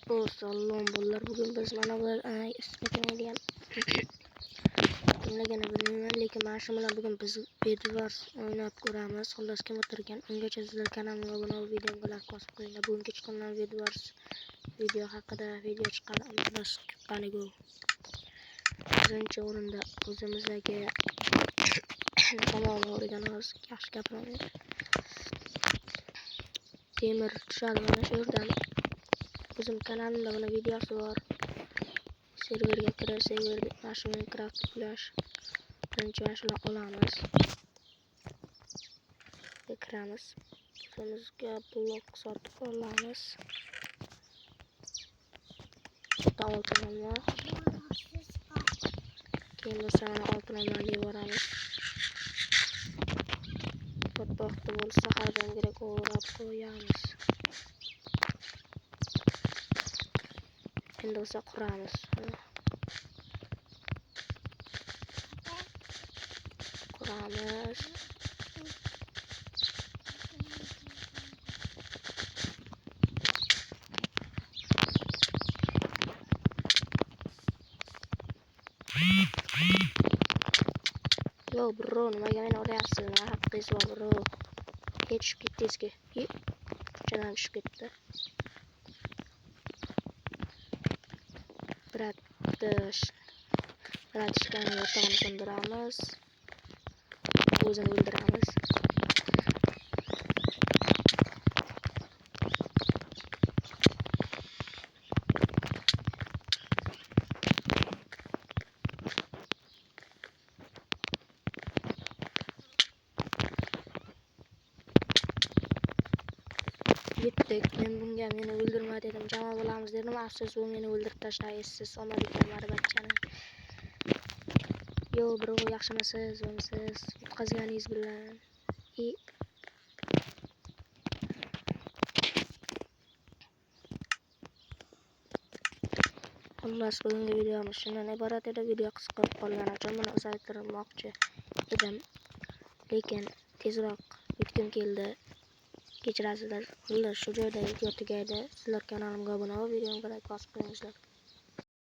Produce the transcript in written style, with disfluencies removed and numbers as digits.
Salom bolalar, bugün biz mana bular ismetmaydigan kimligini bilmayman, lekin mana shu bilan bugun biz Bedwars o'ynab ko'ramiz. Xullas, kim o'tirgan ungacha sizlar kanalimga obuna bo'lib videomga like bosib qo'yinglar. Bugungi chiqqan Bedwars video haqida video chiqqani iltimos chiqqaniga birinchi o'rinda o'zimizdagi tamomini o'rganamiz. Yaxshi gapiramiz. Temir tushadi mana shu yerdan. O'zim kanalimda buni videosi bor. Serverga kirib, serverda mana shu Minecraft Flash birinchi mana shuni olamiz. Kiramiz. O'zimizga blok sotib olamiz. Oltin olma. Keyin bo'lsa mana oltin olmani yuboramiz. Vaqti bo'lsa har doimgidek o'rab qo'yamiz. Endi bo'lsa quramiz. Quramiz. Yo bro, nimaga meni uryapsiz? Nima haqqingiz bor bro? Tushib ketdingizki. Ko'chadan tushib ketdi. Bratishkani yotog'ini sindiramiz. O'zini o'ldiramiz. Yetdik. Men bunga meni o'ldirma dedim. Jama bo'lamiz dedim. Afsus, u meni o'ldirib tashlaysiz. Omadiklar bachchani. Yo bro, yaxshimisiz? O'msiz? Yutqazganingiz bilan. Xullas, bugungi videomiz shundan iborat edi. Video qisqa qolgani uchun buni uzaytirmoqchi edim. Lekin tezroq bitgim keldi. Kechirasizlar. Xullas, shu joyda video tugaydi. Sizlar kanalimga obuna bo'lib, videomga like bosib qo'yinglar.